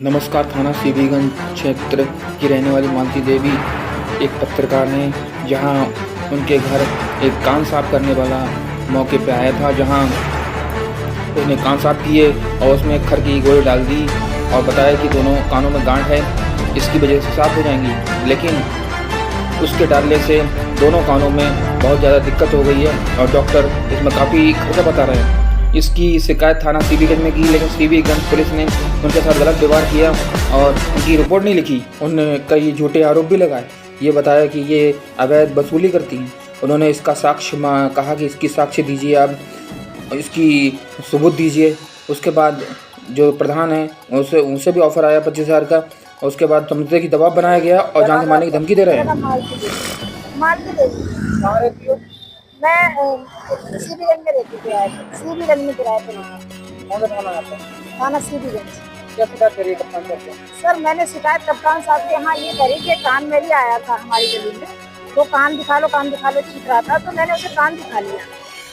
नमस्कार। थाना सीबीगंज क्षेत्र की रहने वाली मालती देवी एक पत्रकार हैं, जहां उनके घर एक कान साफ करने वाला मौके पे आया था, जहां उसने कान साफ किए और उसमें खर की गोली डाल दी और बताया कि दोनों कानों में गांठ है, इसकी वजह से साफ हो जाएंगी। लेकिन उसके डालने से दोनों कानों में बहुत ज़्यादा दिक्कत हो गई है और डॉक्टर इसमें काफ़ी खर्चा बता रहे हैं। इसकी शिकायत थाना सीबीगंज में की, लेकिन सीबीगंज पुलिस ने उनके साथ गलत व्यवहार किया और उनकी रिपोर्ट नहीं लिखी। उन्होंने कई झूठे आरोप भी लगाए। ये बताया कि ये अवैध वसूली करती हैं। उन्होंने इसका साक्ष्य कहा कि इसकी साक्ष्य दीजिए, आप इसकी सबूत दीजिए। उसके बाद जो प्रधान है उनसे भी ऑफर आया 25,000 का। और उसके बाद समझते कि दबाव बनाया गया और जान से मारने की धमकी दे रहे हैं। मैं सीबीगंज में रहती किराए पे, सीबीगंज में किराए पे थाना सीबीगंज। क्या शिकायत करिए कप्तान साहब? सर मैंने शिकायत कप्तान साहब के यहाँ ये करी कि कान मेरी आया था हमारी गली में, तो कान दिखा लो चीख रहा था, तो मैंने उसे कान दिखा लिया।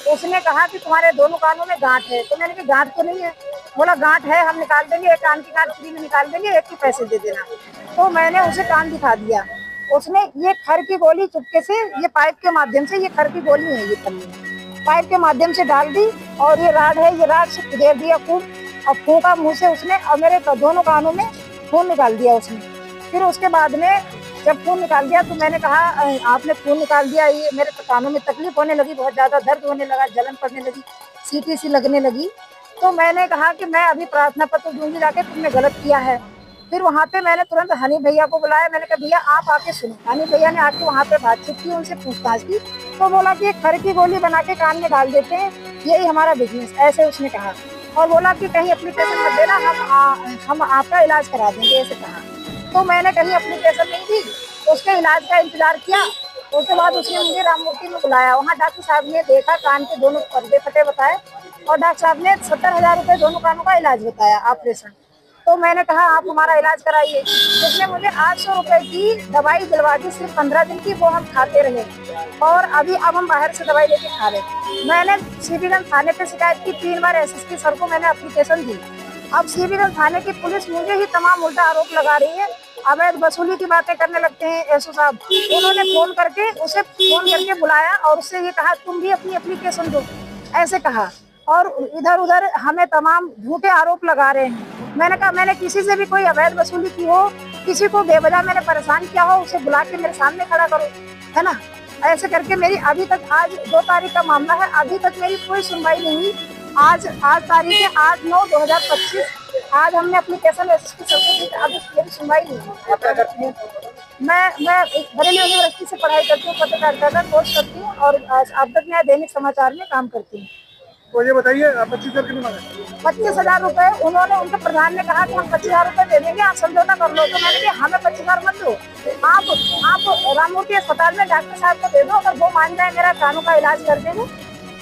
तो उसने कहा कि तुम्हारे दोनों कानों में गांठ है। तो मैंने कहा गांठ तो नहीं है। बोला गांठ है, हम निकाल देंगे, एक कान की गांठ फ्री में निकाल देंगे, एक के पैसे दे देना। तो मैंने उसे कान दिखा दिया। उसने ये खर की गोली चुपके से, ये पाइप के माध्यम से, ये खर की गोली है, ये पन्नी पाइप के माध्यम से डाल दी और ये राड है, ये राड से दे दिया खूब और फूंका मुंह से उसने और मेरे दोनों कानों में खून निकाल दिया उसने। फिर उसके बाद में जब खून निकाल दिया तो मैंने कहा आपने खून निकाल दिया, ये मेरे कानों में तकलीफ होने लगी, बहुत ज्यादा दर्द होने लगा, जलन पड़ने लगी, सीटी सी लगने लगी। तो मैंने कहा कि मैं अभी प्रार्थना पत्र दूंगी जाके, तुमने गलत किया है। फिर वहाँ पे मैंने तुरंत हनी भैया को बुलाया। मैंने कहा भैया आप आके सुनो। हनी भैया ने आके वहाँ पे बातचीत की, उनसे पूछताछ की। तो बोला कि खर की गोली बना के कान में डाल देते हैं, यही हमारा बिजनेस, ऐसे उसने कहा। और बोला कि कहीं एप्लीकेशन मत देना, हम आपका इलाज करा देंगे, ऐसे कहा। तो मैंने कहीं एप्लीकेशन नहीं दी, उसके इलाज का इंतजार किया। उसके बाद उसने मुझे राममूर्ति में बुलाया। वहाँ डॉक्टर साहब ने देखा, कान के दोनों पर्दे फटे बताए और डॉक्टर साहब ने 70,000 रुपये दोनों कानों का इलाज बताया, ऑपरेशन। तो मैंने कहा आप हमारा इलाज कराइए। उसने मुझे 800 रुपये की दवाई दिलवा दी, सिर्फ 15 दिन की, वो हम खाते रहे और अभी अब हम बाहर से दवाई लेके खा रहे। मैंने सीबीगंज थाने पे शिकायत की, 3 बार एसएसपी सर को मैंने एप्लीकेशन दी। अब सीबीगंज थाने की पुलिस मुझे ही तमाम उल्टा आरोप लगा रही है, अवैध वसूली की बातें करने लगते हैं एसओ साहब। उन्होंने उसे फोन करके बुलाया और उससे ये कहा तुम भी अपनी एप्लीकेशन दो, ऐसे कहा। और इधर उधर हमें तमाम झूठे आरोप लगा रहे हैं। मैंने कहा मैंने किसी से भी कोई अवैध वसूली की हो, किसी को बेवजह मैंने परेशान किया हो, उसे बुला के मेरे सामने खड़ा करो, है ना। ऐसे करके मेरी अभी तक, आज 2 तारीख का मामला है, अभी तक मेरी कोई सुनवाई नहीं हुई। आज तारीख है 8/9/2025। आज हमने एप्लीकेशन एसएसपी सर को दी, अभी मेरी सुनवाई नहीं हुई। मैं बरेली यूनिवर्सिटी से पढ़ाई करती हूँ, पत्रकारिता का कोर्स करती हूँ और अब तक मैं दैनिक समाचार में काम करती हूँ। तो ये बताइए 25,000 कितने मांगे? 25,000 रुपए। उन्होंने, उनके प्रधान ने कहा कि हम 25,000 रुपए दे देंगे, आप समझौता कर लो। तो मैंने कहा हमें 25,000 मत दो, आप राममूर्ति अस्पताल में डॉक्टर साहब को दे दो, अगर वो मान जाए मेरा कानों का इलाज कर देंगे।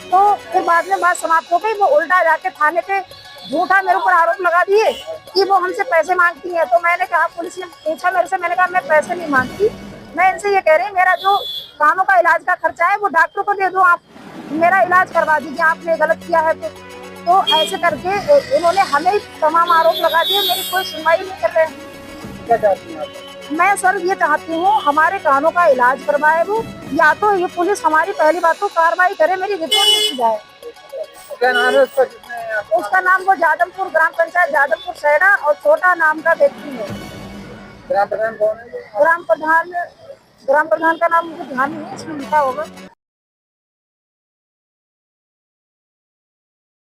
तो फिर बाद में बात समाप्त हो गई। वो उल्टा जाके थाने पे झूठा मेरे ऊपर आरोप लगा दिए कि वो हमसे पैसे मांगती है। तो मैंने कहा, पुलिस ने पूछा मेरे से, मैंने कहा मैं पैसे नहीं मांगती, मैं इनसे ये कह रही हूँ मेरा जो कानों का इलाज का खर्चा है वो डॉक्टर को दे दो, आप मेरा इलाज करवा दीजिए, आपने गलत किया है तो ऐसे करके इन्होंने हमें तमाम आरोप लगा दिए, मेरी कोई सुनवाई नहीं कर रहे। क्या चाहती हैं आप? मैं सर ये चाहती हूँ हमारे कानों का इलाज करवाए वो, या तो ये पुलिस हमारी पहली बात तो कार्रवाई करे, मेरी रिपोर्ट लिखी जाए। क्या नाम है उसका? उसका नाम वो जादवपुर ग्राम पंचायत जादवपुर शहरा और छोटा नाम का व्यक्ति है। ग्राम प्रधान कौन है? ग्राम प्रधान का नाम मुझे ध्यान नहीं है, इसमें लिखा होगा।